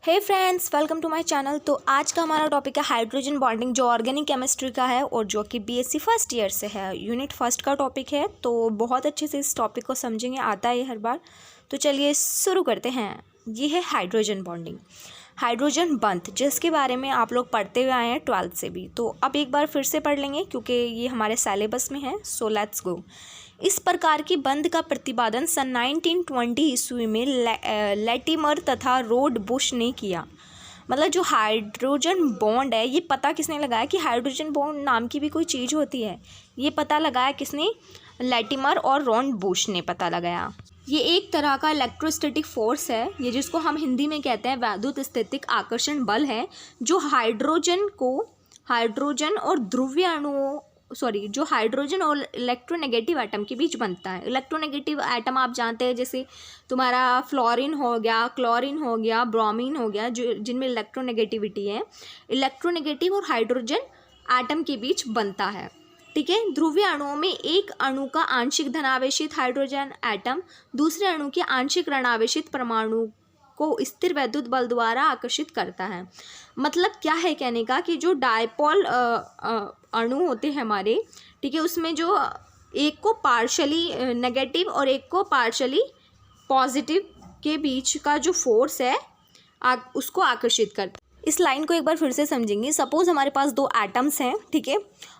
Hey friends, welcome to my channel. तो आज का हमारा टॉपिक है हाइड्रोजन बॉन्डिंग, जो ऑर्गेनिक केमिस्ट्री का है और जो कि बीएससी फर्स्ट ईयर से है। यूनिट फर्स्ट का टॉपिक है, तो बहुत अच्छे से इस टॉपिक को समझेंगे, आता है हर बार। तो चलिए शुरू करते हैं। ये है हाइड्रोजन बॉन्डिंग, हाइड्रोजन बंध, जिसके बारे में आप लोग पढ़ते हुए आए हैं 12th से भी। तो अब एक बार फिर से पढ़ लेंगे क्योंकि ये हमारे सिलेबस में है। So let's go. इस प्रकार की बंध का प्रतिपादन सन 1920 ईस्वी में लैटिमर तथा रोड बुश ने किया। मतलब जो हाइड्रोजन बॉन्ड है, ये पता किसने लगाया कि हाइड्रोजन बॉन्ड नाम की भी कोई चीज़ होती है। ये पता लगाया किसने? लैटिमर और रोड बुश ने पता लगाया। ये एक तरह का इलेक्ट्रोस्टैटिक फोर्स है, ये जिसको हम हिंदी में कहते हैं वैद्युत स्थितिक आकर्षण बल है, जो हाइड्रोजन और ध्रुवीय अणुओं जो हाइड्रोजन और इलेक्ट्रोनेगेटिव एटम के बीच बनता है। इलेक्ट्रोनेगेटिव एटम आप जानते हैं, जैसे तुम्हारा फ्लोरीन हो गया, क्लोरीन हो गया, ब्रोमीन हो गया, जो जिनमें इलेक्ट्रोनेगेटिविटी है। इलेक्ट्रोनेगेटिव और हाइड्रोजन एटम के बीच बनता है, ठीक है। ध्रुवीय अणुओं में एक अणु का आंशिक धनावेशित हाइड्रोजन एटम दूसरे अणु के आंशिक ऋणावेशित परमाणु को स्थिर वैद्युत बल द्वारा आकर्षित करता है। मतलब क्या है कहने का कि जो डायपोल अणु होते हैं हमारे, ठीक है, उसमें जो एक को पार्शली नेगेटिव और एक को पार्शली पॉजिटिव के बीच का जो फोर्स है उसको आकर्षित करता है। इस लाइन को एक बार फिर से समझेंगे। सपोज हमारे पास दो एटम्स हैं, ठीक है,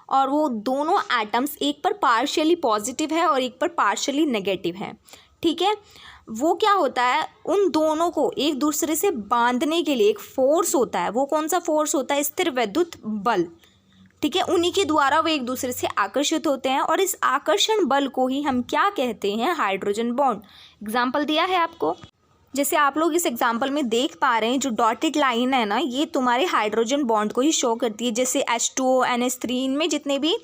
और वो दोनों एटम्स एक पर पार्शियली पॉजिटिव है और एक पर पार्शियली नेगेटिव है, ठीक है। वो क्या होता है, उन दोनों को एक दूसरे से बांधने के लिए एक फोर्स होता है। वो कौन सा फोर्स होता है? स्थिर वैद्युत बल, ठीक है। उन्हीं के द्वारा वो एक दूसरे से आकर्षित होते हैं और इस आकर्षण बल को ही हम क्या कहते हैं? Hydrogen bond. एग्जाम्पल दिया है आपको, जैसे आप लोग इस एग्जाम्पल में देख पा रहे हैं, जो डॉटेड लाइन है ना, ये तुम्हारे हाइड्रोजन बॉन्ड को ही शो करती है। जैसे H2O, NH3, इनमें जितने भी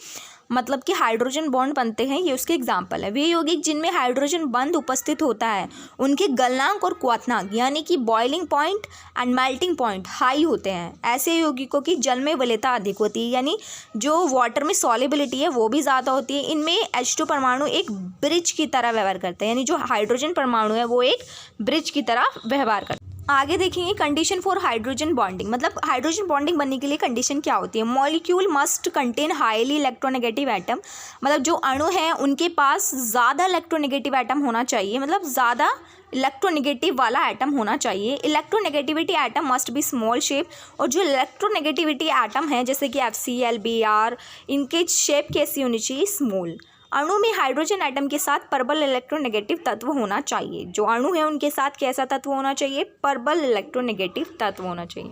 मतलब कि हाइड्रोजन बॉन्ड बनते हैं, ये उसके एग्जाम्पल है। वे यौगिक जिनमें हाइड्रोजन बंध उपस्थित होता है, उनके गलनांक और क्वथनांक यानी कि boiling point and melting point high होते हैं। ऐसे यौगिकों की जल में वरीयता अधिक होती है, यानी जो वाटर में सॉल्युबिलिटी है वो भी ज़्यादा होती है। इनमें H2 परमाणु एक ब्रिज की तरह व्यवहार करते हैं, यानी जो हाइड्रोजन परमाणु है वो एक ब्रिज की तरह व्यवहार करते हैं। आगे देखेंगे कंडीशन फॉर हाइड्रोजन बॉन्डिंग। मतलब हाइड्रोजन बॉन्डिंग बनने के लिए कंडीशन क्या होती है? Molecule must contain highly electronegative atom. मतलब जो अणु हैं उनके पास ज़्यादा इलेक्ट्रोनेगेटिव एटम होना चाहिए, मतलब ज़्यादा इलेक्ट्रोनेगेटिव वाला एटम होना चाहिए। Electronegativity atom must be small shape, और जो इलेक्ट्रोनेगेटिविटी एटम है जैसे कि FCl, Br, इनके शेप कैसी होनी चाहिए? स्मॉल। अणु में हाइड्रोजन एटम के साथ प्रबल इलेक्ट्रोनेगेटिव तत्व होना चाहिए। जो अणु है उनके साथ कैसा तत्व होना चाहिए? प्रबल इलेक्ट्रोनेगेटिव तत्व होना चाहिए।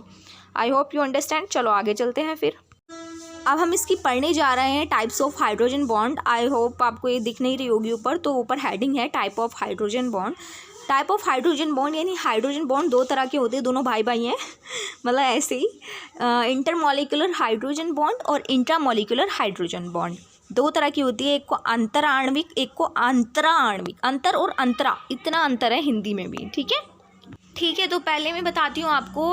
आई होप यू अंडरस्टैंड। चलो आगे चलते हैं फिर। अब हम इसकी पढ़ने जा रहे हैं, types of hydrogen bond. I hope आपको ये दिख नहीं रही होगी ऊपर, तो ऊपर हेडिंग है type of hydrogen bond. Type of hydrogen bond यानी हाइड्रोजन बॉन्ड दो तरह के होते हैं, दोनों भाई भाई हैं मतलब ऐसे ही। इंटरमॉलिक्यूलर हाइड्रोजन बॉन्ड और इंट्रामॉलिक्यूलर हाइड्रोजन बॉन्ड दो तरह की होती है। एक को अंतराण्विक, एक को अंतराण्विक। अंतर और अंतरा, इतना अंतर है हिंदी में भी, ठीक है। ठीक है, तो पहले मैं बताती हूँ आपको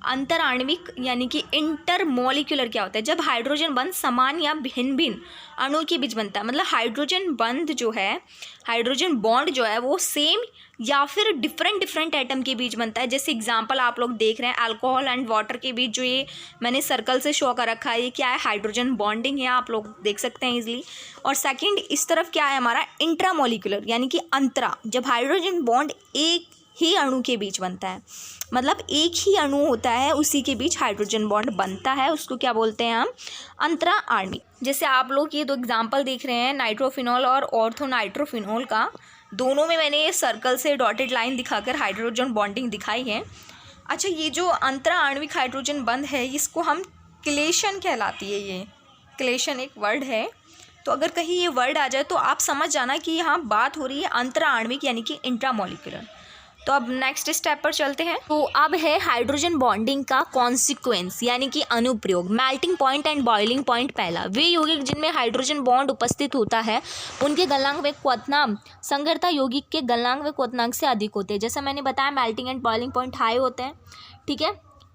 अंतराण्विक यानी कि इंटरमॉलिक्यूलर क्या होता है। जब हाइड्रोजन बंध समान या भिन्न भिन्न अणुओं के बीच बनता है, मतलब हाइड्रोजन बंध जो है, हाइड्रोजन बॉन्ड जो है वो सेम या फिर डिफरेंट एटम के बीच बनता है। जैसे एग्जांपल आप लोग देख रहे हैं, अल्कोहल एंड वाटर के बीच जो ये मैंने सर्कल से शो कर रखा है, ये क्या है? हाइड्रोजन बॉन्डिंग है, आप लोग देख सकते हैं इजीली। और सेकंड इस तरफ क्या है हमारा? इंट्रामॉलिक्यूलर यानी कि अंतरा, जब हाइड्रोजन बॉन्ड एक ही अणु के बीच बनता है, मतलब एक ही अणु होता है उसी के बीच हाइड्रोजन बॉन्ड बनता है, उसको क्या बोलते हैं हम? अंतरा आणविक। जैसे आप लोग ये दो एग्जांपल देख रहे हैं, नाइट्रोफिनॉल और ऑर्थोनाइट्रोफिनॉल का, दोनों में मैंने ये सर्कल से डॉटेड लाइन दिखाकर हाइड्रोजन बॉन्डिंग दिखाई है। अच्छा, ये जो अंतरा आणविक हाइड्रोजन बंध है, इसको हम क्लेशन कहलाती है। ये क्लेशन एक वर्ड है, तो अगर कहीं ये वर्ड आ जाए तो आप समझ जाना कि यहाँ बात हो रही है अंतरा आणविक यानी कि इंट्रामॉलिक्यूलर। तो अब नेक्स्ट स्टेप पर चलते हैं। तो अब है हाइड्रोजन बॉन्डिंग का कॉन्सिक्वेंस यानी कि अनुप्रयोग। Melting point and boiling point. पहला, वे यौगिक जिनमें हाइड्रोजन बॉन्ड उपस्थित होता है उनके गलनांक व क्वथनांक संगरता यौगिक के गलनांक व क्वथनांक से अधिक होते हैं। जैसे मैंने बताया, melting and boiling point high होते हैं, ठीक है,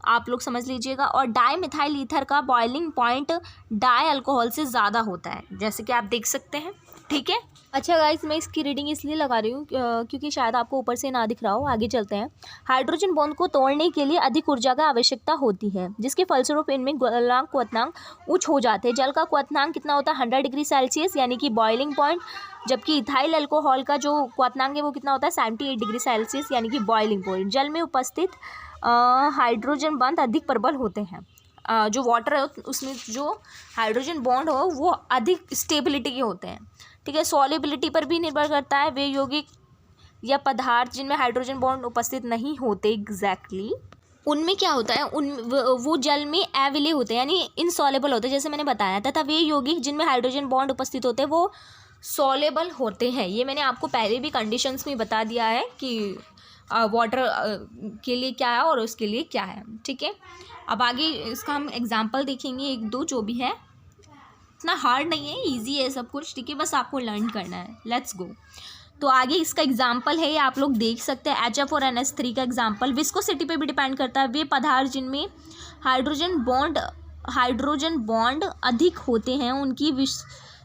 आप लोग समझ लीजिएगा। और डाई मिथाइल ईथर का बॉइलिंग पॉइंट डाई अल्कोहल से ज़्यादा होता है, जैसे कि आप देख सकते हैं। ठीक है। अच्छा गाइस, मैं इसकी रीडिंग इसलिए लगा रही हूँ क्योंकि शायद आपको ऊपर से ना दिख रहा हो। आगे चलते हैं। हाइड्रोजन बॉन्ड को तोड़ने के लिए अधिक ऊर्जा का आवश्यकता होती है, जिसके फलस्वरूप इनमें गलनांक क्वथनांक उच्च हो जाते हैं। जल का क्वथनांक कितना होता है? 100 डिग्री सेल्सियस, यानी कि बॉइलिंग पॉइंट। जबकि इथाइल अल्कोहल का जो क्वथनांक है वो कितना होता है? 78 डिग्री सेल्सियस, यानी कि बॉइलिंग पॉइंट। जल में उपस्थित हाइड्रोजन बॉन्ड अधिक प्रबल होते हैं। जो वाटर है उसमें जो हाइड्रोजन बॉन्ड हो वो अधिक स्टेबिलिटी के होते हैं। ठीक है। सॉल्युबिलिटी पर भी निर्भर करता है। वे यौगिक या पदार्थ जिनमें हाइड्रोजन बॉन्ड उपस्थित नहीं होते एग्जैक्टली उनमें क्या होता है, वो जल में अविलेय होते हैं, यानी इनसॉल्युबल होते हैं, जैसे मैंने बताया। तथा वे यौगिक जिनमें हाइड्रोजन बॉन्ड उपस्थित होते हैं वो सॉल्युबल होते हैं। ये मैंने आपको पहले भी कंडीशंस में बता दिया है कि वाटर के लिए क्या है और उसके लिए क्या है। ठीक है। अब आगे इसका हम एग्जाम्पल देखेंगे, एक दो जो भी है। इतना हार्ड नहीं है, इजी है सब कुछ। ठीक है, बस आपको लर्न करना है। Let's go. तो आगे इसका एग्जाम्पल है, ये आप लोग देख सकते हैं। HF और NH3 का एग्जाम्पल विस्कोसिटी पे भी डिपेंड करता है। वे पदार्थ जिनमें हाइड्रोजन बॉन्ड अधिक होते हैं उनकी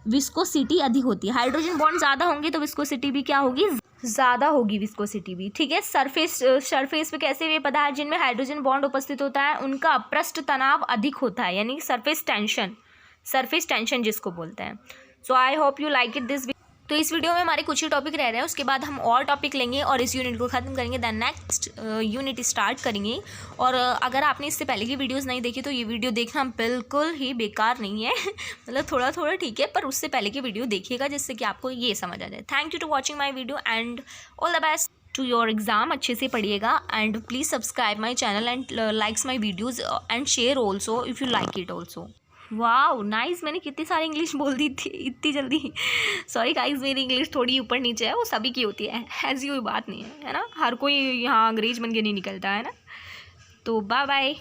विस्कोसिटी अधिक होती है। हाइड्रोजन बॉन्ड ज़्यादा होंगे तो विस्कोसिटी भी क्या होगी? ज़्यादा होगी विस्कोसिटी भी। ठीक है। सरफेस पे कैसे? वे पदार्थ जिनमें हाइड्रोजन बॉन्ड उपस्थित होता है उनका पृष्ठ तनाव अधिक होता है, यानी सरफेस टेंशन जिसको बोलते हैं। So I hope you like it this. तो इस वीडियो में हमारे कुछ ही टॉपिक रह रहे हैं, उसके बाद हम और टॉपिक लेंगे और इस यूनिट को ख़त्म करेंगे। दैन नेक्स्ट यूनिट स्टार्ट करेंगे। और अगर आपने इससे पहले की वीडियोस नहीं देखी तो ये वीडियो देखना बिल्कुल ही बेकार नहीं है मतलब थोड़ा थोड़ा ठीक है, पर उससे पहले की वीडियो देखिएगा जिससे कि आपको ये समझ आ जाए। Thank you to watching my video and all the best to your exam. अच्छे से पढ़िएगा and please subscribe my channel and likes my videos and share also if you like it also. Wow nice, मैंने कितनी सारी English बोल दी थी इतनी जल्दी। सॉरी गाइस, मेरी इंग्लिश थोड़ी ऊपर नीचे है, वो सभी की होती है, ऐसी कोई बात नहीं है, है ना। हर कोई यहाँ अंग्रेज बन के नहीं निकलता है ना। तो बाय बाय।